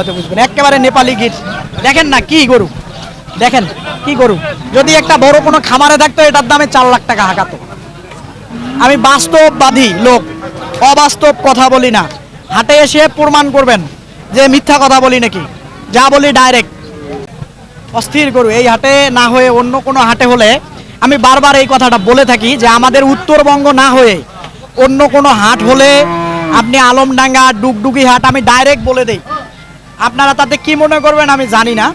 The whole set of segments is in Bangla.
বুঝবেন একেবারে নেপালি গির। দেখেন না কি গরু, দেখেন কি গরু। যদি একটা বড় কোনো খামারে থাকতো এটার দামে 4 লাখ টাকা হাঁকাতো। আমি বাস্তববাদী লোক, অবাস্তব কথা বলি না। হাটে এসে প্রমাণ করবেন যে মিথ্যা কথা বলি নাকি। যা বলি ডাইরেক্ট। অস্থির গরু এই হাটে না হয়ে অন্য কোনো হাটে হলে, আমি বারবার এই কথাটা বলে থাকি যে আমাদের উত্তরবঙ্গ না হয়ে অন্য কোনো হাট হলে, আপনি আলমডাঙ্গা ডুগডুগি হাট, আমি ডাইরেক্ট বলে দেই। আপনারা তাতে কি মনে করবেন আমি জানি না,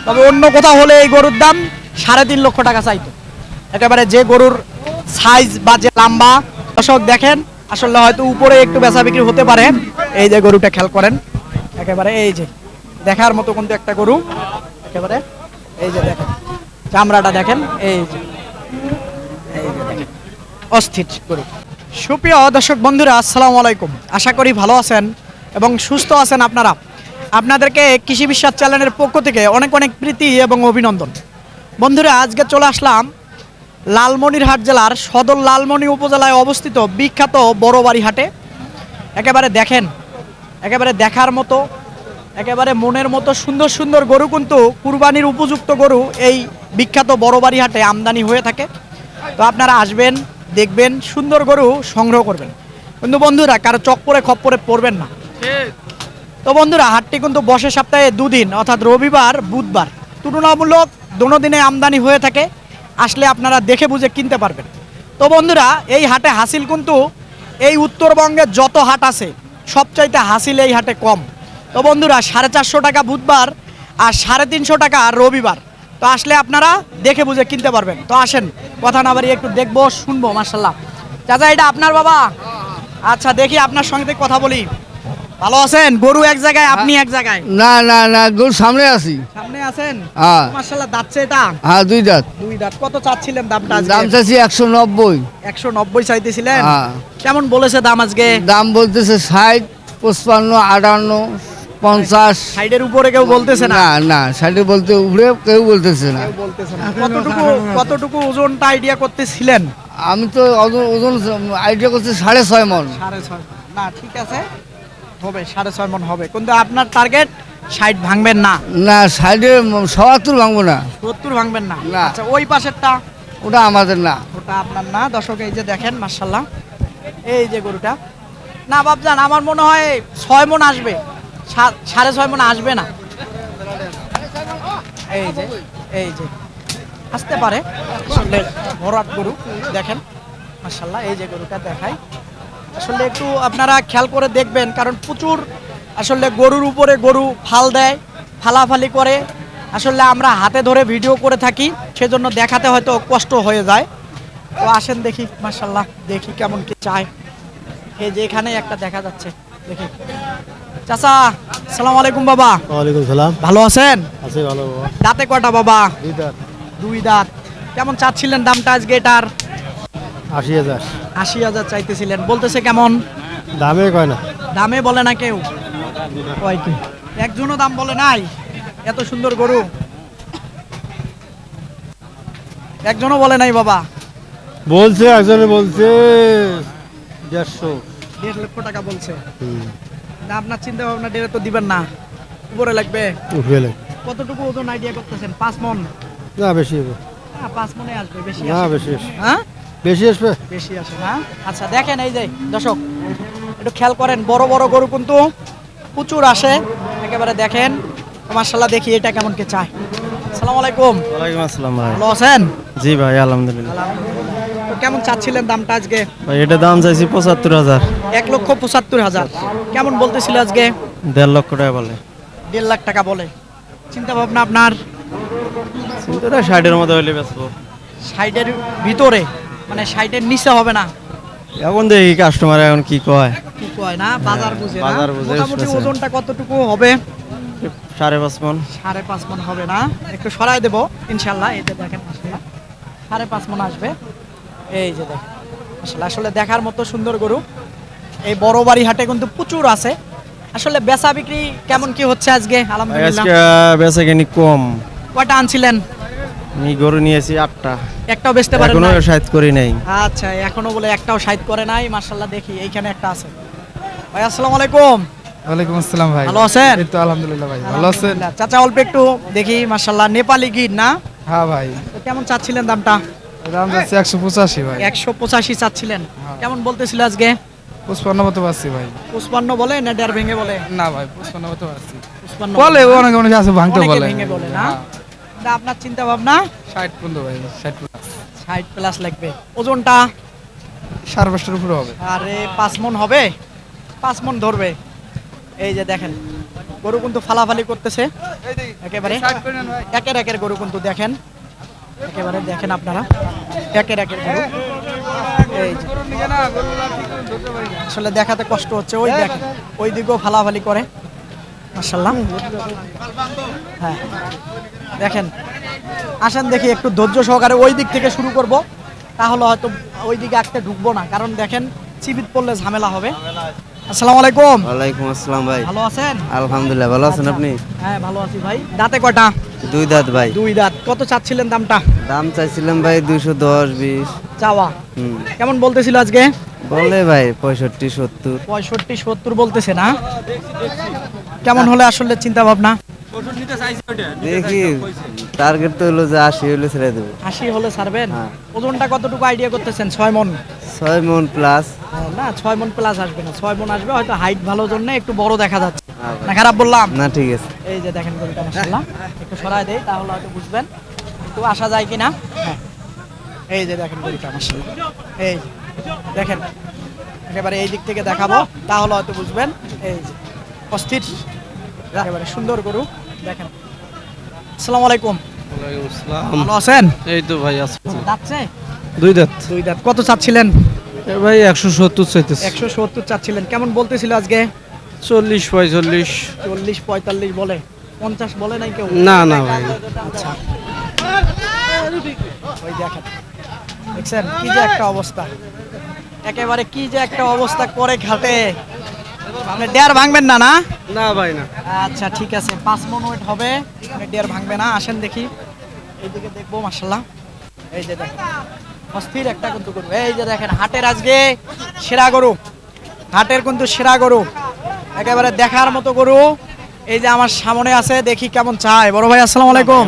তবে অন্য কোথাও হলে এই গরুর দাম 3.5 লক্ষ টাকা চাইতো। একেবারে যে গরুর সাইজ বা যে লম্বা, দর্শক দেখেন আসলে হয়তো উপরে একটু বেচা বিক্রি হতে পারে। এই যে গরুটা খেয়াল করেন, একেবারে এই যে দেখার মতো কিন্তু একটা গরু। একেবারে এই যে দেখেন চামড়াটা দেখেন, এই যে দেখেন অস্থির গরু। সুপ্রিয় দর্শক বন্ধুরা, আসসালামু আলাইকুম। আশা করি ভালো আছেন এবং সুস্থ আছেন আপনারা। আপনাদেরকে কৃষি বিশ্বাস চ্যানেলের পক্ষ থেকে অনেক অনেক প্রীতি এবং অভিনন্দন। বন্ধুরা, আজকে চলে আসলাম লালমনিরহাট জেলার সদর লালমনি উপজেলায় অবস্থিত বিখ্যাত বড়বাড়ি হাটে। একেবারে দেখেন, একেবারে দেখার মতো, একেবারে মনের মতো সুন্দর সুন্দর গরু কিন্তু কুরবানির উপযুক্ত গরু এই বিখ্যাত বড়বাড়ি হাটে আমদানি হয়ে থাকে। তো আপনারা আসবেন, দেখবেন, সুন্দর গরু সংগ্রহ করবেন। কিন্তু বন্ধুরা কারো চক্করে খপ্পরে পড়বেন না। তো বন্ধুরা, হাটটি কিন্তু বসে সপ্তাহে 2 দিন, অর্থাৎ রবিবার বুধবার। তুলনামূলক দোনো দিনে আমদানি হয়ে থাকে। আসলে আপনারা দেখে বুঝে কিনতে পারবেন। তো বন্ধুরা, এই হাটে হাসিল কিন্তু এই উত্তরবঙ্গের যত হাট আছে সবচাইতে হাসিল এই হাটে কম। তো বন্ধুরা, 450 টাকা বুধবার আর 350 টাকা রবিবার। তো আসলে আপনারা দেখে বুঝে কিনতে পারবেন। তো আসেন, কথা না বাড়িয়ে একটু দেখবো শুনবো। মাশাল্লাহ চাচা, এটা আপনার বাবা? আচ্ছা, দেখি আপনার সঙ্গে কথা বলি। ভালো আছেন? গরু এক জায়গায়, আপনি এক জায়গায়? না না না, গরু সামনে আছি। সামনে আছেন? হ্যাঁ। মাশাআল্লাহ, দাঁতছে এটা? হ্যাঁ, 2 দাঁত। 2 দাঁত। কত চাচ্ছিলেন দামটা আজকে? দাম চাচ্ছি 190। 190 চাইতেছিলেন? হ্যাঁ। কেমন বলেছে দাম আজকে? দাম বলতেছে 60, 55, 58, 50। সাইডের উপরে কেউ বলতেছে না? না না, 60 বলতে উপরে কেউ বলতেছে না। কেউ বলতেছে না। কতটুকু ওজনটা আইডিয়া করতেছিলেন? আমি তো ওজন আইডিয়া করছি 6.5 মণ। 6.5। না ঠিক আছে, হবে 6.5 মণ হবে। কিন্তু আপনার টার্গেট 60 ভাঙবেন না? না, 60-এ 70 ভাঙবো না। 70 ভাঙবেন না? না। আচ্ছা, ওই পাশেরটা? ওটা আমাদের না। ওটা আপনার না। দর্শক এই যে দেখেন মাশাআল্লাহ, এই যে গরুটা। না বাপজান, আমার মনে হয় 6 মণ আসবে, 6.5 মণ আসবে না। এই যে এই যে আসতে পারে। আসলে ভরাট গরু দেখেন মাশাআল্লাহ। এই যে গরুটা দেখাই, আসলে একটু আপনারা খেয়াল করে দেখবেন, কারণ প্রচুর আসলে গরুর উপরে গরু ফাল দেয়, ফালাফালি করে। আসলে আমরা হাতে ধরে ভিডিও করে থাকি, সেজন্য দেখাতে হয়তো কষ্ট হয়ে যায়। তো আসেন দেখি মাশাআল্লাহ, দেখি কেমন কি চায়। এই যে এখানে একটা দেখা যাচ্ছে, দেখি। চাচা, আসসালামু আলাইকুম বাবা। ওয়ালাইকুম সালাম। ভালো আছেন? আছে ভালো বাবা। দাঁতে কয়টা বাবা? 2 দাঁত। 2 দাঁত। কেমন চাচ্ছিলেন দামটা আজকে এটার? 80,000। 80,000 চাইতেছিলেন, বলতেছে কেমন? দামে কয় না। দামে বলে না কেউ? কয় কি? একজনও দাম বলে নাই? এত সুন্দর গরু একজনও বলে নাই বাবা? বলছে একজনে, বলছে 150। 1.5 লক্ষ টাকা বলছে। না, আপনার চিন্তা ভাবনা ডেরে তো দিবেন না, উপরে লাগবে। উঠবে কতটুকু ওজন আইডিয়া করতেছেন? 5 মণ? না, বেশি হবে। হ্যাঁ, 5 মণে আসবে। বেশি না, আসে? বেশি আসে। হ্যাঁ, বেশি আসবে। বেশি আসে না? আচ্ছা দেখেন, এই যে দর্শক একটু খেয়াল করেন, বড় বড় গরু কিন্তু প্রচুর আসে। একেবারে দেখেন মাশাআল্লাহ। দেখি এটা কেমন কে চায়। আসসালামু আলাইকুম। ওয়ালাইকুম আসসালাম ভাই। ভালো আছেন? জি ভাই, আলহামদুলিল্লাহ। তো কেমন চাচ্ছিলেন দামটা আজকে? ভাই এটা দাম চাইছি 75,000। 1,75,000। কেমন বলতেছিল আজকে? 1.5 লক্ষ টাকা বলে। 1.5 লাখ টাকা বলে। চিন্তা ভাবনা আপনার? চিন্তাটা 60-এর মধ্যে হইলে বেচবো। 60-এর ভিতরে, মানে 60-এর নিচে হবে না? এখন দেখি কাস্টমার এখন কি কয়। কি কয় না, বাজার বুঝে না? বাজার বুঝে মোটামুটি এসেছে। ওজনটা কতটুকু হবে? 5.5 মণ। 5.5 মণ হবে না? একটু সরাই দেবো ইনশাল্লাহ। এই যে দেখেন মাশাআল্লাহ 5.5 মণ আসবে। এই যে দেখেন মাশাআল্লাহ, আসলে দেখার মতো সুন্দর গরু। এই বড়বাড়ি হাটে কিন্তু প্রচুর আছে। আসলে বেচা বিক্রি কেমন কি হচ্ছে আজকে? আলহামদুলিল্লাহ। আজকে বেচা কিনি কম। কয়টা আনছিলেন? আমি গরু নিয়েছি 8টা। একটাও বেচতে পারেন এখনো না? সাইজ করি নাই। আচ্ছা, এখনো বলে একটাও সাইড করে নাই। মাশাআল্লাহ, দেখি এইখানে একটা আছে। ভাই আসসালামু আলাইকুম। ওয়ালাইকুম আসসালাম ভাই। ভালো আছেন? এই তো আলহামদুলিল্লাহ ভাই, ভালো আছেন? আলহামদুলিল্লাহ। চাচা অল্প একটু দেখি, মাশাআল্লাহ, নেপালি গির না? হ্যাঁ ভাই, তো কেমন চাচ্ছিলেন দামটা? দাম যাচ্ছে 185 ভাই। 185 চাচ্ছিলেন, কেমন বলতেছিল আজকে? 55 মতো পাচ্ছি ভাই। 55 বলে না দেড় ভেঙে বলে? না ভাই, 55 মতো পাচ্ছি। 55 বলে অনেক অনেক আছে, ভাঙতে অনেকে বলে। ভেঙে বলে না? হ্যাঁ। তা আপনার চিন্তা ভাবনা? 60 পর্যন্ত ভাই, 60 প্লাস। 60 প্লাস লাগবে। ওজনটা? 5.5 উপরে হবে। আরে 5 মণ হবে? 5 মণ ধরবে। এই যে দেখেন, গরু কিন্তু ফালাফালি করতেছে একেবারে। একের একের গরু কিন্তু দেখেন, একেবারে দেখেন আপনারা, একের একের গরু। এই যে আসলে দেখাতে কষ্ট হচ্ছে, ওই দেখেন, ওই দিকেও ফালাফালি করে, মাশাআল্লাহ। হ্যাঁ দেখেন, আসেন দেখি একটু ধৈর্য সহকারে ওই দিক থেকে শুরু করব, তাহলে হয়তো ওই দিকে আঁকতে ঢুকবো না, কারণ দেখেন চিবিত পড়লে ঝামেলা হবে। আসসালামু আলাইকুম। ওয়ালাইকুম আসসালাম ভাই। ভালো আছেন? আলহামদুলিল্লাহ, ভালো আছেন আচ্ছা। আপনি? হ্যাঁ ভালো আছি ভাই। দাঁতে কয়টা? 2 দাঁত ভাই। 2 দাঁত। কত চাচ্ছিলেন দামটা? দাম চাইছিলাম ভাই 210 20। চাওয়া হুম। কেমন বলতেছিল আজকে? বলে ভাই 65 70। 65 70 বলতেছে না? কেমন হলে আসলে চিন্তা ভাবনা? দেখি, টার্গেট তো হলো যে 80 হলে ছেড়ে দেবো। 80 হলে ছাড়বেন? হ্যাঁ। ওজনটা কতটুকু আইডিয়া করতেছেন? 6 মণ? 6 মন প্লাস। না 6 মণ প্লাস আসবে না, 6 মণ আসবে, হয়তো হাইট ভালো জন্য একটু বড় দেখা যাচ্ছে। হ্যাঁ ভাই। না খারাপ বললাম? না ঠিক আছে। এই যে দেখেন গরুটা, মাশাআল্লাহ, একটু সরায় দেই তাহলে হয়তো বুঝবেন একটু আসা যায় কিনা। হ্যাঁ এই যে দেখেন গরুটা, মাশাআল্লাহ, এই যে দেখেন, একেবারে এই দিক থেকে দেখাবো তাহলে হয়তো বুঝবেন। এই যে অস্থির, একেবারে সুন্দর গরু দেখেন। আসসালামু আলাইকুম। ভালো আছেন? এই তো ভাই আছে। যাচ্ছে 2 দাঁত। 2 দাঁত। কত চাচ্ছিলেন? ভাই 170 চাইতেছে। 170 চাচ্ছিলেন, কেমন বলতেছিল আজকে? 40 45। 40 45 বলে, 50 বলে নাই কেউ? না না ভাই। আচ্ছা, ওই দেখেন, দেখছেন কি যে একটা অবস্থা, একেবারে কি যে একটা অবস্থা করে ঘাটে। আপনি ডেয়ার ভাঙবেন না? না না ভাই না। আচ্ছা ঠিক আছে, 5 মণ ওয়েট হবে, আপনি ডেয়ার ভাঙবে না। আসেন দেখি, এইদিকে দেখবো, মাশাআল্লাহ, এই যে দেখেন অস্থির একটা কিন্তু গরু। এই যে দেখেন হাটের আজকে সেরা গরু, হাটের কিন্তু সেরা গরু, একেবারে দেখার মতো গরু। এই যে আমার সামনে আছে, দেখি কেমন চায়। বড় ভাই আসসালামু আলাইকুম।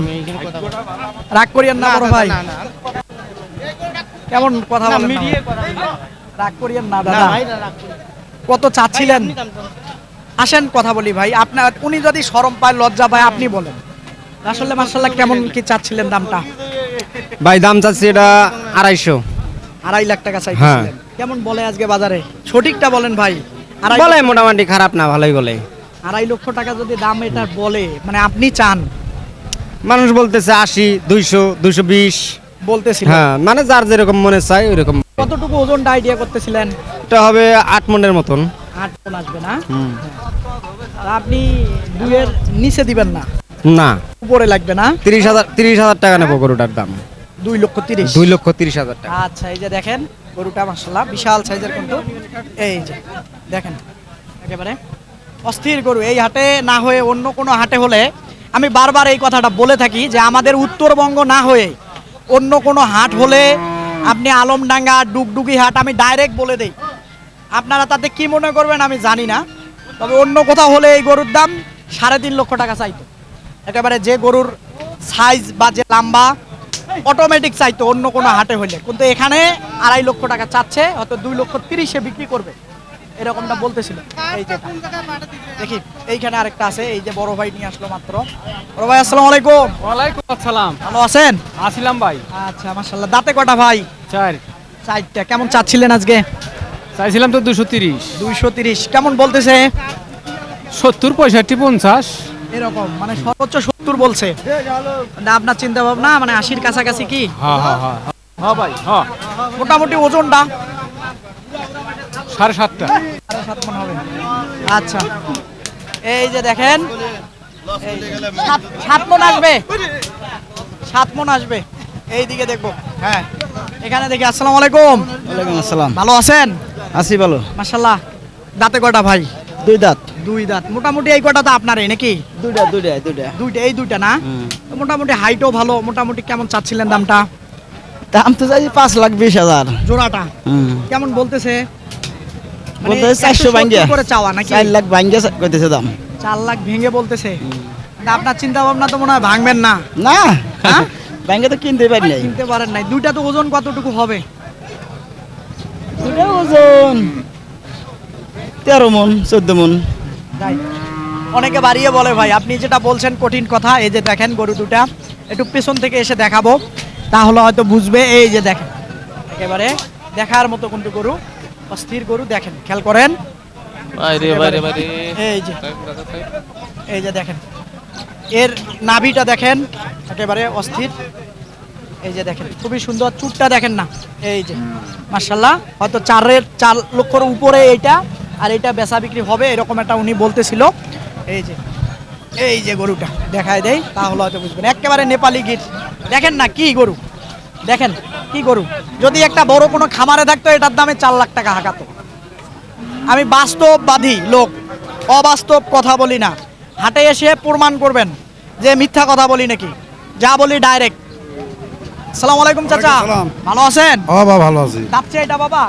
রাগ করিয়েন না বড় ভাই, কেমন কথা বলেন না? রাগ করিয়েন না দাদা। কত চাচ্ছিলেন? আসেন কথা বলি ভাই, আপনার উনি যদি শরম পায়, লজ্জা পায়, আপনি বলেন আসলে মাশাআল্লাহ কেমন কি চাচ্ছিলেন দামটা? ভাই দাম চাচ্ছি এটা 250। 2.5 লাখ টাকা চাইছিলেন। কেমন বলে আজকে বাজারে? সঠিকটা বলেন ভাই। বলে মোটামুটি খারাপ না, ভালোই বলে। 2.5 লক্ষ টাকা যদি দাম এটা বলে, মানে আপনি চান? মানুষ বলতেছে 80 200 220। বলতেছিলেন হ্যাঁ, মানে যার যেরকম মনে চাই ওইরকম। কতটুকু ওজনটা আইডিয়া করতেছিলেন? এটা হবে 8 মনের মতন। 8 মণ আসবে না? আর আপনি 2 এর নিচে দিবেন না? না, উপরে লাগবে না? 30,000 টাকা নেবো গরুটার দাম। 2,30,000। 2,30,000 টাকা। আচ্ছা, এই যে দেখেন গরুটা মাশাআল্লাহ বিশাল সাইজের কিন্তু। এই যে দেখেন একেবারে অস্থির গরু। এই হাটে না হয়ে অন্য কোনো হাটে হলে, আমি বারবার এই কথাটা বলে থাকি যে আমাদের উত্তরবঙ্গ না হয়ে অন্য কোনো হাট হলে, আপনি আলমডাঙ্গা, ডুগডুগি হাট, আমি ডাইরেক্ট বলে দেই, আপনারা তাতে কি মনে করবেন আমি জানি না, তবে অন্য কোথাও হলে এই গরুর দাম 3.5 লক্ষ টাকা চাইতো। একেবারে যে গরুর সাইজ বা যে লম্বা, অটোমেটিক চাইতো অন্য কোনো হাটে হইলে, কিন্তু এখানে 2.5 লক্ষ টাকা চাচ্ছে, হয়তো 2,30,000 বিক্রি করবে, এরকমটা বলতেছিল। এই যে দেখি এইখানে আরেকটা আছে, এই যে বড় ভাই নিয়ে আসলো মাত্র। বড় ভাই আসসালামু আলাইকুম। ওয়ালাইকুম আসসালাম। ভালো আছেন? আসিলাম ভাই। আচ্ছা মাশাআল্লাহ। দাঁতে কটা ভাই? 4 4টা। কেমন চাচ্ছিলেন আজকে? চাইছিলাম তো 230। 230 কেমন বলতেছে? 70 65 50। এরকম, মানে সর্বোচ্চ 70 বলছে। না আপনার চিন্তা ভাবনা মানে 80-র কাছাকাছি কি? হ্যাঁ হ্যাঁ হ্যাঁ হ্যাঁ ভাই হ্যাঁ। মোটামুটি ওজনটা 7.5টা। 7.5 মণ হবে। আচ্ছা, এই যে দেখেন, 7 মণ আসবে, 7 মণ আসবে। এই দিকে দেখবো, হ্যাঁ এখানে দেখি। আসসালামু আলাইকুম। ওয়ালাইকুম আসসালাম। ভালো আছেন? আছি ভালো। মাশাআল্লাহ। দাঁতে কটা ভাই? 2 দাঁত। 2 দাঁত। মোটামুটি এই কটা তো আপনারই নাকি? দুইটা। দুইটা, এই দুইটা না? তো মোটামুটি হাইটও ভালো। মোটামুটি কেমন চাচ্ছিলেন দামটা? দাম তো চাইছি 5,20,000। জোড়াটা কেমন বলতেছে? মানে বলতে 400 ভাঙ্গিয়া 170 করে চাওয়া নাকি 4 লাখ ভাঙ্গিয়া কইতেছে দাম 4 লাখ ভেঙে বলতেছে তা আপনার চিন্তা ভাবনা তো মনে হয় ভাঙবেন না না হ্যাঁ? ভাঙ্গিয়া তো কিনতে পারি নাই কিনতে পারেন নাই দুইটা তো ওজন কতটুকু হবে দুটা ওজন 13 মন 14 মন তাই অনেকে বাড়িয়ে বলে ভাই আপনি যেটা বলছেন কঠিন কথা এই যে দেখেন গরু দুটা একটু পেছন থেকে এসে দেখাবো তাহলে হয়তো বুঝবে এই যে দেখেন একেবারে দেখার মতো কিন্তু গরু অস্থির গরু দেখেন খেয়াল করেন এই যে দেখেন এর নাভিটা দেখেন একেবারে অস্থির এই যে দেখেন খুবই সুন্দর চুটটা দেখেন না এই যে মাশাআল্লাহ হয়তো 4 লক্ষর উপরে এইটা আর এটা বেচা বিক্রি হবে এরকম একটা উনি বলতেছিল এই যে গরুটা দেখায় দেই তাহলে হয়তো বুঝবেন একেবারে নেপালি গির দেখেন না কি গরু দেখেন কি গরু যদি একটা বড় কোনো খামারে থাকতো এটার দামে 4 লাখ টাকা হাঁকাতো আমি বাস্তববাদী লোক অবাস্তব কথা বলি না হাটে এসে প্রমাণ করবেন যে মিথ্যা কথা বলি নাকি যা বলি ডাইরেক্ট আসসালামু আলাইকুম চাচা ভালো আছেন বাবা ভালো আছি দাঁতছে এটা বাবা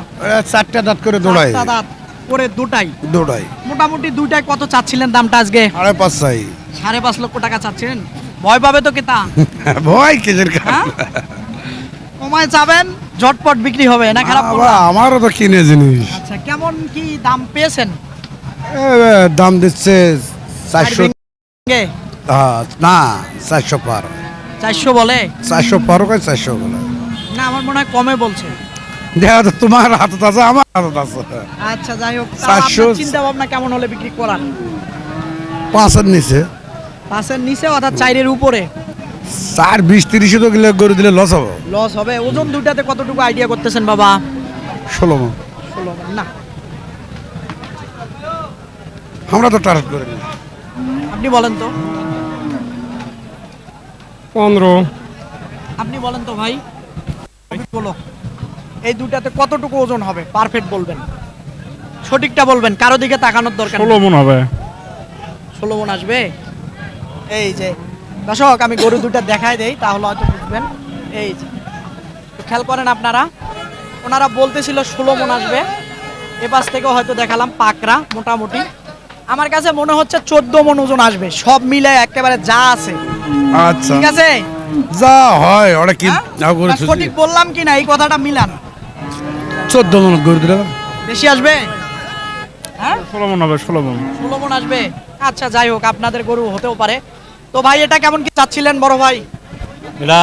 4টা দাঁত করে দৌড়াই চারটা দাঁত করে দুটাই দৌড়াই মোটামুটি দুইটায় কত চাচ্ছিলেন দামটা আজকে 5.5 চাই 5.5 লক্ষ টাকা চাচ্ছেন ভয় পাবে তো কেতা ভয় কিসের হ্যাঁ? কমায় চাবেন ঝটপট বিক্রি হবে না খারাপ বাবা বললাম? আমারও তো কিনে জিনিস আচ্ছা কেমন কি দাম পেয়েছেন দাম দিচ্ছে 400 ভেঙে? না 400 পার 400 বলে 400 পার কয় 400 বলে না আমার মনে হয় কমে বলছে দেখা তো তোমার হাতত আছে আমার হাতত আছে আচ্ছা যাই হোক 400 চিন্তা ভাবনা কেমন হলে বিক্রি করার 5 এর নিচে 5-এর নিচে অর্থাৎ 4-এর উপরে 4 20 30 তো গেলে গরু দিলে লস হবে লস হবে ওজন দুইটাতে কতটুকু আইডিয়া করতেছেন বাবা 16 মণ। 16 মণ, না আমরা তো টার্গেট করি না আপনি বলেন তো 15 আপনি বলেন তো ভাই বলো এই দুটাতে কতটুকু ওজন হবে পারফেক্ট বলবেন সঠিকটা বলবেন কারো দিকে তাকানোর দরকার নেই। 16 মন হবে 16 মণ আসবে এই যে দর্শক আমি গরু দুটা দেখাই দেই তাহলে হয়তো বুঝবেন এই যে তো খেয়াল করেন আপনারা ওনারা বলতেছিল 16 মণ আসবে এ পাশ থেকে হয়তো দেখালাম পাকরা মোটামুটি আমার কাছে মনে হচ্ছে 14 মণ ওজন আসবে সব মিলে একেবারে যা আছে আচ্ছা ঠিক আছে যা হয় ওরা কি হ্যাঁ? না করে না, সঠিক বললাম কি না এই কথাটা মিলান 14 মণ গরু দিলে বেশি আসবে হ্যাঁ 16 মন হবে 16 মন 16 মণ আসবে আচ্ছা যাই হোক আপনাদের গরু হতেও পারে তো ভাই এটা কেমন কি চাচ্ছিলেন বড় ভাই এটা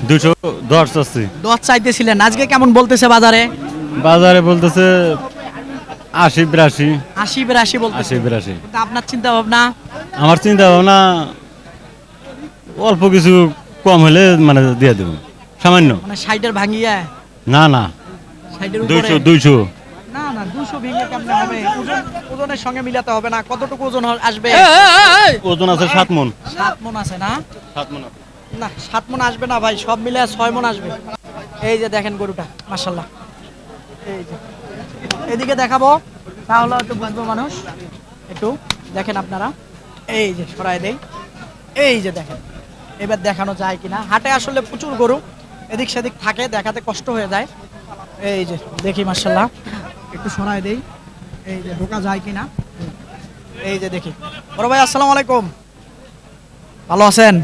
210 আছে 10 চাইতেছিলেন আজকে কেমন বলতেছে বাজারে বাজারে বলতেছে 80 82 80-82 বলতেছে 80 82 কিন্তু আপনার চিন্তা ভাবনা আমার চিন্তা ভাবনা অল্প কিছু কম হলে মানে দিয়ে দেব সামান্য মানে 60-এর ভাঙিয়া না না 60-এর উপরে 200 না না 200 ভেঙে কেমনে হবে ওজনের সঙ্গে মিলাতে হবে না কতটুকু ওজন আসবে ওজন আছে 7 মন 7 মণ আছে না 7 মন না 7 মণ আসবে না ভাই সব মিলে 6 মণ আসবে এই যে দেখেন গরুটা মাশাআল্লাহ এই যে এদিকে দেখাবো তাহলে হয়তো বুঝবো মানুষ একটু দেখেন আপনারা এই যে সরাই দেই এই যে দেখেন এবার দেখানো যায় কিনা হাটে আসলে প্রচুর গরু এদিক সেদিক থাকে দেখাতে কষ্ট হয়ে যায় এই যে দেখি মাশাআল্লাহ একটু সরাই দেই এই যে ঢোকা যায় কিনা এই যে দেখি বড় ভাই আসসালামু আলাইকুম ভালো আছেন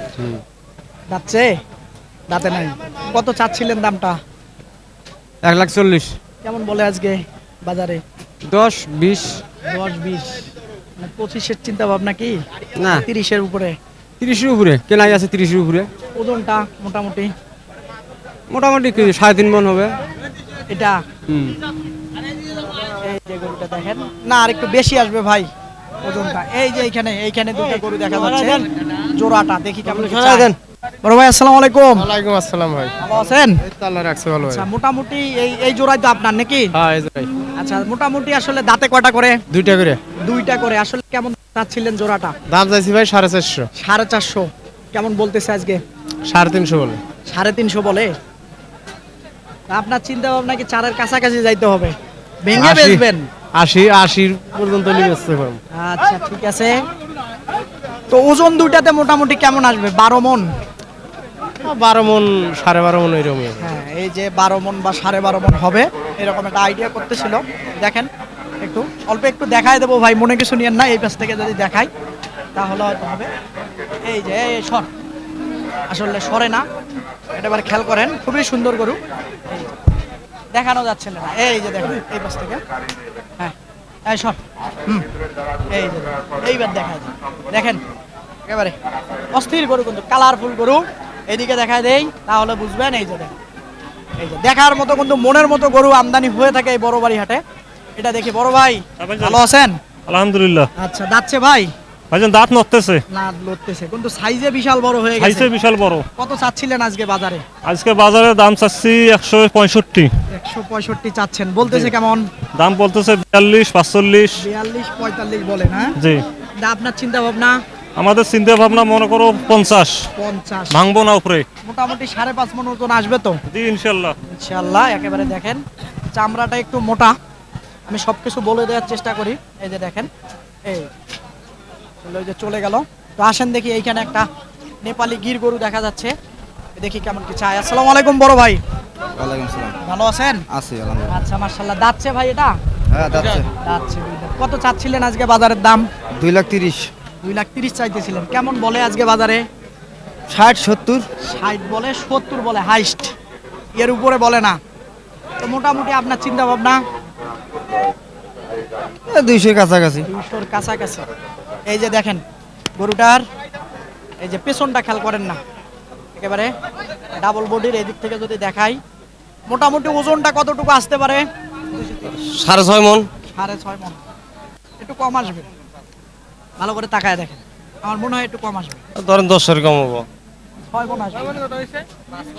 যাচ্ছে দাঁতে নাই কত চাচ্ছিলেন দামটা 140 কেমন বলে আজকে বাজারে 10 20 10-20 মানে 25-এর চিন্তা ভাবনা কি না 30-এর উপরে 30 এর উপরে কেনাই আছে 30 এর উপরে ওজনটা মোটামুটি মোটামুটি 3.5 মন হবে এটা এই যে গরুটা দেখেন না আর একটু বেশি আসবে ভাই ওজনটা এই যে এইখানে দুটো গরু দেখা যাচ্ছে জোড়াটা দেখি কেমন কি চায়। বড় ভাই আসসালামু আলাইকুম ওয়ালাইকুম আসসালাম ভাই ভালো আছেন আল্লাহ রাখছে ভালো আচ্ছা মোটামুটি এই জোড়াই তো আপনার নাকি হ্যাঁ এই ভাই আচ্ছা মোটামুটি আসলে দাঁতে কয়টা করে দুইটা করে দুইটা করে আসলে কেমন চাচ্ছিলেন জোড়াটা দাম চাইছি ভাই 450 450 কেমন বলতেছে আজকে 350 বলে 350 বলে তা আপনার চিন্তা ভাবনা কি 4-এর কাছাকাছি যাইতে হবে ভেঙে 80 বেচবেন 80 পর্যন্ত নিয়ে বেচতে পারবো আচ্ছা ঠিক আছে তো ওজন দুইটাতে মোটামুটি কেমন আসবে 12 মণ 12 মণ 12.5 মণ এরকমই হ্যাঁ এই যে 12 মণ বা 12.5 মণ হবে এরকম একটা আইডিয়া করতেছিল। দেখেন একটু অল্প একটু দেখায় দেবো ভাই, মনে কিছু নিয়েন না, এই পাশ থেকে যদি দেখাই তাহলে হয়তো হবে। এই যে এই সর, আসলে সরে না, এটা এবার খেয়াল করেন, খুবই সুন্দর গরু। এই যে, দেখানো যাচ্ছে না, এই যে দেখেন এই পাশ থেকে, হ্যাঁ এই সর, এই যে এইবার দেখায় যায়, দেখেন একেবারে অস্থির গরু, কিন্তু কালারফুল গরু। এইদিকে দেখায় দেই তাহলে বুঝবেন। এই যে দেখেন, এই যে দেখার মতো কিন্তু মনের মতো গরু আমদানি হয়ে থাকে এই বড় বাড়ি হাটে। এটা দেখি বড় ভাই ভালো আছেন? আলহামদুলিল্লাহ। আচ্ছা, যাচ্ছে ভাই? ভাইজান দাঁত নড়তেছে, না লড়তেছে, কিন্তু সাইজে বিশাল বড় হয়ে খাইছে গেছে। বিশাল বড়। কত চাচ্ছিলেন আজকে বাজারে? আজকে বাজারে দাম চাচ্ছি 165। 165 চাচ্ছেন, বলতেছে কেমন? দাম বলতেছে 42, 45। 42, 45 বলেন, হ্যাঁ? জি, তা আপনার চিন্তা ভাবনা? আমাদের চিন্তা ভাবনা মনে করো 50 50, ভাঙবো না উপরে। মোটামুটি 5.5 মণ ওজন আসবে তো জি ইনশাল্লাহ। ইনশাআল্লাহ। একেবারে দেখেন চামড়াটা একটু মোটা, আমি সবকিছু বলে দেওয়ার চেষ্টা করি। এই যে দেখেন, এই ওই যে চলে গেল। তো আসেন দেখি, এইখানে একটা নেপালি গির গরু দেখা যাচ্ছে, দেখি কেমন কি চাই। আসসালামু আলাইকুম বড় ভাই, ওয়ালাইকুম সালাম। ভালো আছেন? আছি আলহামদুলিল্লাহ। আচ্ছা মাশাআল্লাহ। দাচ্ছে ভাই এটা? হ্যাঁ যাচ্ছে। দাচ্ছে দুই দাঁত। কত চাচ্ছিলেন আজকে বাজারের দাম? 2,30,000। 2,30,000 চাইতেছিলেন, কেমন বলে আজকে বাজারে? 60, 70। 60 বলে, 70 বলে, হাইস্ট, এর উপরে বলে না। তো মোটামুটি আপনার চিন্তা ভাবনা? 200 কাছাকাছি। 200-র কাছাকাছি। এই যে দেখেন গরুটার এই যে পেছনটা খেয়াল করেন না, একেবারে ডাবল বডির। এই দিক থেকে যদি দেখাই, মোটামুটি ওজনটা কতটুকু আসতে পারে? 6.5 মন। 6.5 মণ। একটু কম আসবে, ভালো করে তাকায় দেখেন, আমার মনে হয় একটু কম আসবে। ধরেন 10 কম হবো। 6 মণ আসবে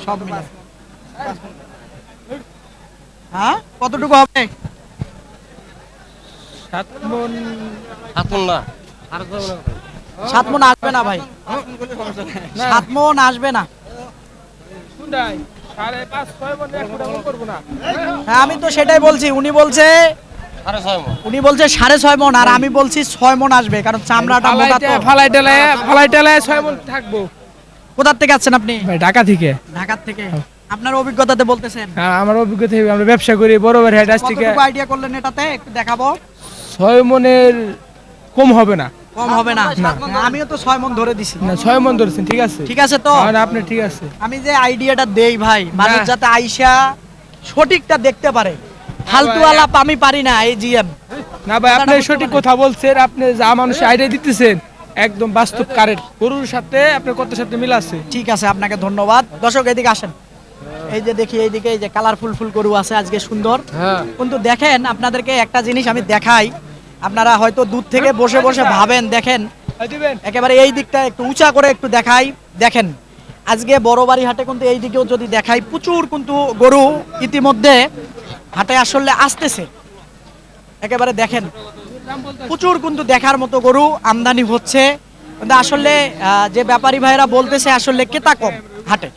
সব মিলে। হ্যাঁ, কতটুকু হবে? 7 মন না। 7 মণ আসবে না ভাই, 7 মণ আসবে না। হ্যাঁ আমি তো সেটাই বলছি, উনি বলছে 6.5 মণ, আর আমি বলছি 6 মণ আসবে, কারণ চামড়াটা মোটা তো। ফালাই টেলায় 6 মণ থাকবো। কোথা থেকে আসছেন আপনি? ভাই ঢাকা থেকে। ঢাকার থেকে। আপনার অভিজ্ঞতাতে বলতেছেন? হ্যাঁ, আমার অভিজ্ঞতা থেকে আমরা ব্যবসা করি বড় বড় হেড আজ থেকে। কতটুকু আইডিয়া করলেন এটাতে একটু দেখাবো? 6 মণের কম হবে না। কম হবে না? হ্যাঁ, আমিও তো 6 মণ ধরে দিছি। না 6 মণ ধরছেন, ঠিক আছে। ঠিক আছে তো? আর আপনি ঠিক আছে। আমি যে আইডিয়াটা দেই ভাই, মানুষ যাতে আইসা সঠিকটা দেখতে পারে। ফালতু আলাপ আমি পারি না, এই জিএম। না ভাই, আপনি সঠিক কথা বলছেন, আপনি যা মানুষ আইডিয়া দিতেছেন একদম বাস্তব কারেন্ট, গরুর সাথে আপনার কথার সাথে মিল আছে। ঠিক আছে, আপনাকে ধন্যবাদ। দর্শক এদিকে আসেন, এই যে দেখি এইদিকে এই যে কালারফুল ফুল গরু আছে আজকে সুন্দর। হ্যাঁ, কিন্তু দেখেন আপনাদেরকে একটা জিনিস আমি দেখাই, আপনারা হয়তো দূর থেকে বসে বসে ভাবেন। দেখেন একেবারে এই দিকটা একটু উঁচা করে একটু দেখাই, দেখেন আজকে বড় বাড়ি হাটে কিন্তু এই দিকেও যদি দেখাই, প্রচুর কিন্তু গরু ইতিমধ্যে হাটে আসলে আসতেছে। একেবারে দেখেন প্রচুর কিন্তু দেখার মতো গরু আমদানি হচ্ছে, কিন্তু আসলে যে ব্যাপারী ভাইরা বলতেছে আসলে ক্রেতা কম হাটে।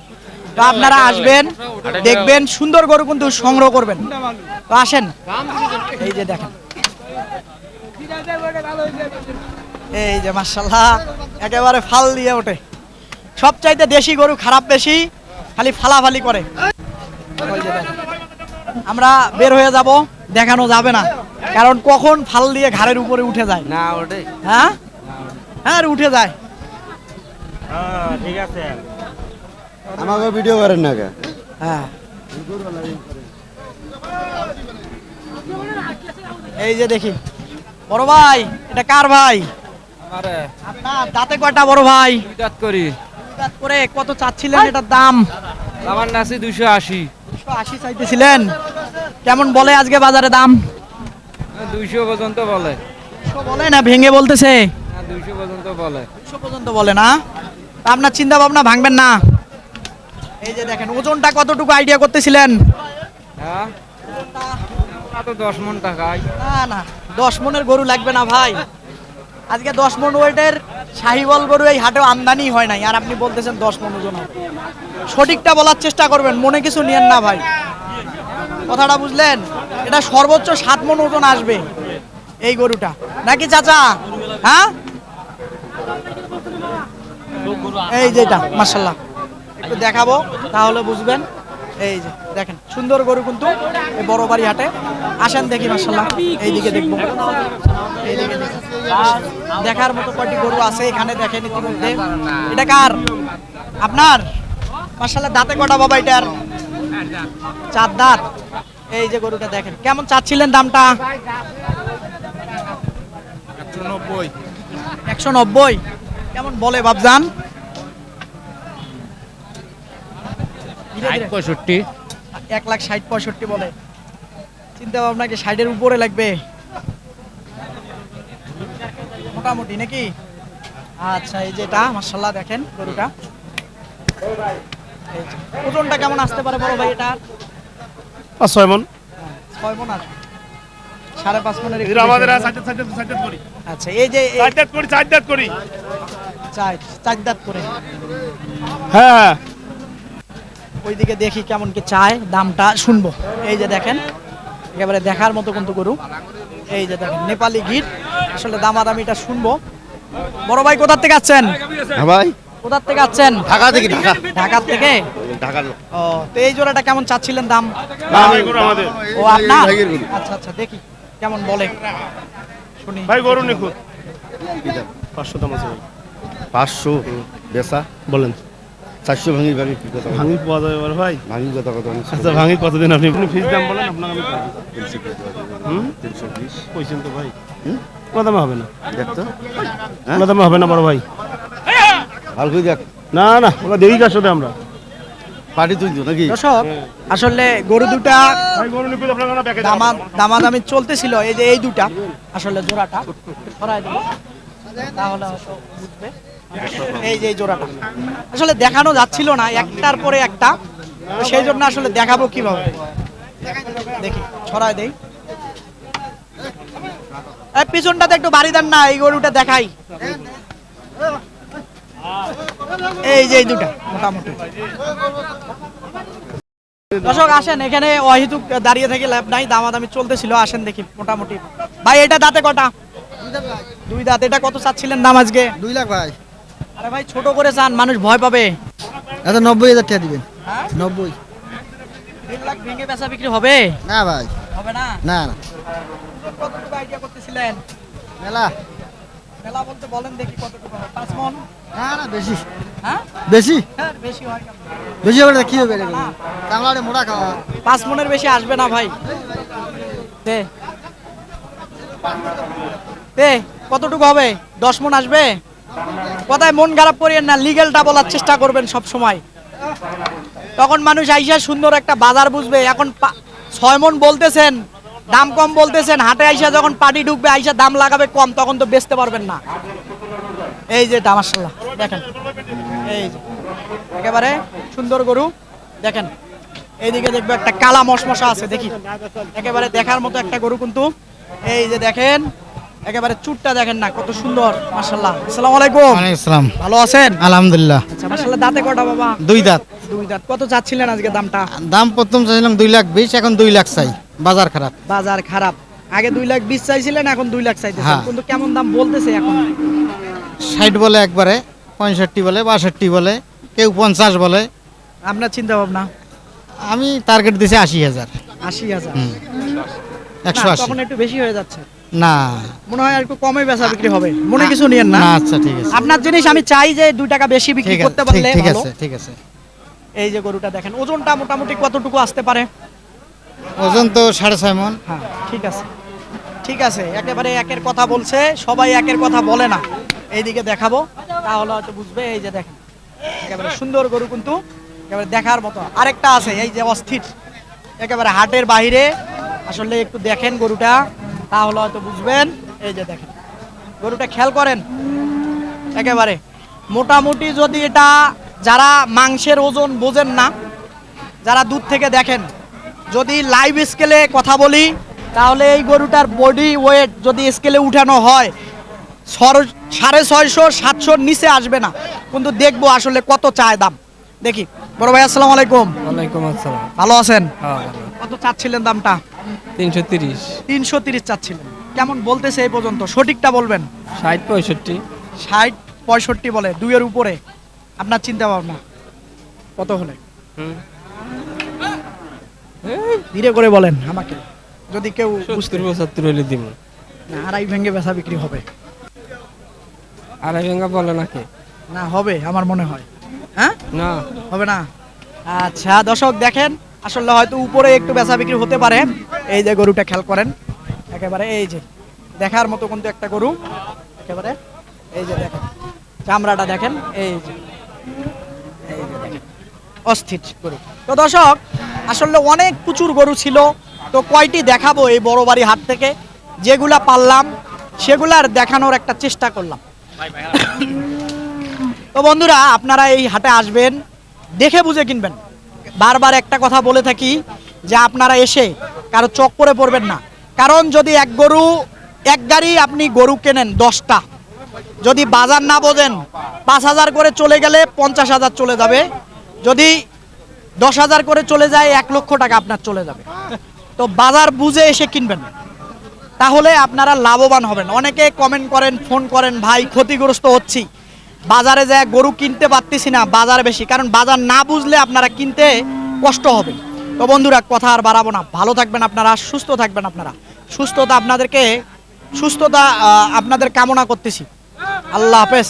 তো আপনারা আসবেন, দেখবেন, সুন্দর গরু কিন্তু সংগ্রহ করবেন। তো আসেন, এই যে দেখেন, এই যে মাশাআল্লাহ একেবারে ফাল দিয়ে ওঠে। সবচাইতে দেশি গরু খারাপ বেশি, খালি ফালাফালি করে। ওই যে দেখেন, আমরা বের হয়ে যাব, দেখানো যাবে না, কারণ কখন ফাল দিয়ে ঘাড়ের উপরে উঠে যায়। না ওঠে। হ্যাঁ হ্যাঁ উঠে যায়। ঠিক আছে। আমাকে ভিডিও করেন না কে? হ্যাঁ, এই যে দেখি বড় ভাই, এটা কার ভাই? আপনার। দাঁতে কয়টা বড় ভাই? দাঁত করি। দাঁত করে কত চাচ্ছিলেন এটার দাম? আমার নাসি 280। 280 চাইতেছিলেন, কেমন বলে আজকে বাজারে দাম? 200 পর্যন্ত বলে। 200 বলে না ভেঙে বলতেছে? না 200 পর্যন্ত বলে। 200 পর্যন্ত বলে না? তা আপনার চিন্তা ভাবনা ভাঙবেন না? এই যে দেখেন ওজনটা কতটুকু আইডিয়া করতেছিলেন? হ্যাঁ, তো 10 মণ টাকা। না না, 10 মণের গরু লাগবে না ভাই। আজকে 10 মণ ওয়েটের শাহিওয়াল গরু এই হাটেও আমদানি হয় নাই, আর আপনি বলতেছেন 10 মণ ওজন হবে। সঠিকটা বলার চেষ্টা করবেন, মনে কিছু নিয়েন না ভাই, কথাটা বুঝলেন? এটা সর্বোচ্চ 7 মণ ওজন আসবে এই গরুটা, নাকি চাচা? হ্যাঁ, এই যেটা মাশাআল্লাহ একটু দেখাবো তাহলে বুঝবেন। এই যে দেখেন সুন্দর গরু কিন্তু এই বড় বাড়ি হাটে আসেন দেখি মাশাআল্লাহ এইদিকে দেখবো এইদিকে দেখি। দেখার মতো কয়টি গরু আছে এখানে দেখেন ইতিমধ্যে এটা কার আপনার মাশাআল্লাহ দাঁতে কটা বাবা এটার 4 দাঁত এই যে গরুটা দেখেন কেমন চাচ্ছিলেন দামটা 190 কেমন বলে বাপজান 65 1,60,65 বলে চিন্তা ভাবনা কি 60-এর উপরে লাগবে মোটামুটি নাকি আচ্ছা এই যেটা মাশাআল্লাহ দেখেন গরুটা এই যে। ওজনটা কেমন আসতে পারে বড় ভাই এটা 6 মন 6 মণ আসবে 5.5 মণের একটু এটা আমাদের বেশি। সাইড করি আচ্ছা এই যে সাইড করি চার দাঁত করে হ্যাঁ ওইদিকে দেখি কেমন কি চায় দামটা শুনবো এই যে দেখেন একেবারে দেখার মতো কিন্তু গরু এই যে দেখেন নেপালি গির আসলে দামাদামিটা শুনবো বড় ভাই কোথা থেকে আসছেন হ্যাঁ ভাই কোথা থেকে আসছেন ঢাকা থেকে ঢাকা ঢাকা থেকে ঢাকার ও তো এই জোড়াটা কেমন চাচ্ছিলেন দাম আমাদের ও আপনার আচ্ছা আচ্ছা দেখি কেমন বলে শুনি ভাই গরু নিখুঁত 500 দাম আছে ভাই 500 বেচা বলেন 400 ভাঙি ভাঙি কি কথা ভাঙি পাওয়া যাবে এবার ভাই ভাঙি কথা আচ্ছা ভাঙি কতদিন আপনি ফিস দাম বলেন আপনাকে আমি পাবো 320 কইছেন তো ভাই কোনো দামে হবে না দেখতো কোনো দামে হবে না বড় ভাই ভালো করে দেখ না না ওরা দেখি কার সাথে আমরা পার্টি তুই তো নাকি দর্শক আসলে গরু দুটা ভাই গরু নিখুঁত আপনার কোনো প্যাকেজ দামাদামি চলতেছিল এই যে এই দুটা আসলে জোড়াটা সরাই দেবো তাহলে হয়তো বুঝবে এই যে এই জোড়াটা আসলে দেখানো যাচ্ছিল না একটার পরে একটা তো সেই জন্য আসলে দেখাবো কিভাবে দেখি ছড়াই দেই এই পিছনটাতে একটু বাড়ি দেন না এই গরুটা দেখাই এই যে এই দুটা মোটামুটি দর্শক আসেন এখানে অহেতুক দাঁড়িয়ে থেকে লাভ নাই দামাদামি চলতেছিল আসেন দেখি মোটামুটি ভাই এটা দাঁতে কটা 2 দাঁত এটা কত চাচ্ছিলেন দাম আজকে 2 লাখ ভাই আরে ভাই ছোট করে চান মানুষ ভয় পাবে এটা 90,000 টাকা দিবেন হ্যাঁ? 90 1 লাখ ভেঙে বেচা বিক্রি হবে না ভাই হবে না না না কতটুকু আইডিয়া করতেছিলেন মেলা মেলা বলতে বলেন দেখি কতটুকু হবে 5 মণ না না বেশি হ্যাঁ বেশি হ্যাঁ বেশি হয় কেমন? বেশি হবে কি হবে এরকম কামলারে মোড়া খাওয়া 5 মণের বেশি আসবে না ভাই দে দে কতটুকু হবে 10 মণ আসবে কথায় মন খারাপ করিয়েন না লিগ্যালটা বলার চেষ্টা করবেন সব সময় তখন মানুষ আইসা সুন্দর একটা বাজার বুঝবে এখন 6 মণ বলতেছেন দাম কম বলতেছেন হাটে আইসা যখন পার্টি ঢুকবে আইসা দাম লাগাবে কম তখন তো বেচতে পারবেন না এই যে এটা মাশাআল্লাহ দেখেন এই যে একেবারে সুন্দর গরু দেখেন এইদিকে দেখবে একটা কালা মশমশা আছে দেখি একেবারে দেখার মতো একটা গরু কিন্তু এই যে দেখেন একেবারে চুটটা দেখেন না কত সুন্দর মাশাআল্লাহ আসসালামু আলাইকুম ওয়ালাইকুম আসসালাম ভালো আছেন আলহামদুলিল্লাহ আচ্ছা মাশাআল্লাহ দাঁতে কটা বাবা 2 দাঁত 2 দাঁত কত চাচ্ছিলেন আজকে দামটা দাম প্রথম চাইছিলাম 2 লাখ 20 এখন 2 লাখ চাই বাজার খারাপ বাজার খারাপ আগে 2,20,000 চাইছিলেন এখন 2 লাখ চাইতেছেন হ্যাঁ। কিন্তু কেমন দাম বলতেছে এখন 60 বলে একবারে 65 বলে 62 বলে কেউ 50 বলে আপনার চিন্তা ভাবনা আমি টার্গেট দিছি 80,000 80,000 না, 180 তখন একটু বেশি হয়ে যাচ্ছে না মনে হয় আর একটু কমে বেচা বিক্রি হবে মনে কিছু নিয়েন না না আচ্ছা ঠিক আছে আপনার জিনিস আমি চাই যে 2 টাকা বেশি বিক্রি ঠিক করতে আছে পারলে ঠিক ভালো আছে ঠিক আছে এই যে গরুটা দেখেন ওজনটা মোটামুটি কতটুকু আসতে পারে ওজন তো 6.5 মণ হ্যাঁ ঠিক আছে ঠিক আছে একেবারে একের কথা বলছে সবাই একের কথা বলে না এইদিকে দেখাবো তাহলে হয়তো বুঝবে এই যে দেখেন একেবারে সুন্দর গরু কিন্তু একেবারে দেখার মতো আরেকটা আছে এই যে অস্থির একেবারে হাটের বাইরে আসলে একটু দেখেন গরুটা তাহলে হয়তো বুঝবেন এই যে দেখেন গরুটা খেয়াল করেন একেবারে মোটামুটি যদি এটা যারা মাংসের ওজন বোঝেন না যারা দূর থেকে দেখেন যদি লাইভ স্কেলে কথা বলি তাহলে এই গরুটার বডি ওয়েট যদি স্কেলে উঠানো হয় 650 700 নিচে আসবে না কিন্তু দেখবো আসলে কত চায় দাম দেখি বড় ভাই আসসালামু আলাইকুম ওয়ালাইকুম আসসালাম ভালো আছেন হ্যাঁ কত চাচ্ছিলেন দামটা 330 330 চাচ্ছিলেন কেমন বলতেছে এই পর্যন্ত সঠিকটা বলবেন 60 65 60 65 বলে 2 এর উপরে আপনার চিন্তা ভাবনা কত হলে ধীরে করে বলেন আমাকে, যদি কেউ বুঝতে 70 হলে দিব। না, আড়াই ভেঙে বেচা বিক্রি হবে আড়াই ভেঙা বলে নাকি? না, হবে আমার মনে হয়। হ্যাঁ, না, হবে না। আচ্ছা দর্শক দেখেন, আসলে হয়তো উপরে একটু বেচা বিক্রি হতে পারে। এই যে গরুটা খেয়াল করেন, একেবারে এই যে দেখার মতো কিন্তু একটা গরু, একেবারে এই যে দেখেন চামড়াটা দেখেন, এই যে দেখেন অস্থির গরু। তো দর্শক আসলে অনেক প্রচুর গরু ছিল, তো কয়টি দেখাবো এই বড় বাড়ি হাট থেকে, যেগুলা পারলাম সেগুলার দেখানোর একটা চেষ্টা করলাম। তো বন্ধুরা আপনারা এই হাটে আসবেন, দেখে বুঝে কিনবেন। বারবার একটা কথা বলে থাকি যে আপনারা এসে কারো চক্করে পড়বেন না, কারণ যদি এক গাড়ি আপনি গরু কেনেন 10টা, যদি বাজার না বোঝেন 5,000 করে চলে গেলে 50,000 চলে যাবে, যদি 10,000 করে চলে যায় 1 লক্ষ টাকা আপনার চলে যাবে। তো বাজার বুঝে এসে কিনবেন, তাহলে আপনারা লাভবান হবেন। অনেকে কমেন্ট করেন, ফোন করেন, ভাই ক্ষতিগ্রস্ত হচ্ছি, বাজারে যায় গরু কিনতে পারতেছি না, বাজার বেশি। কারণ বাজার না বুঝলে আপনারা কিনতে কষ্ট হবে। তো বন্ধুরা কথা আর বাড়াবো না, ভালো থাকবেন আপনারা, সুস্থ থাকবেন আপনারা। সুস্থতা আপনাদের কামনা করতেছি। আল্লাহ হাফেজ।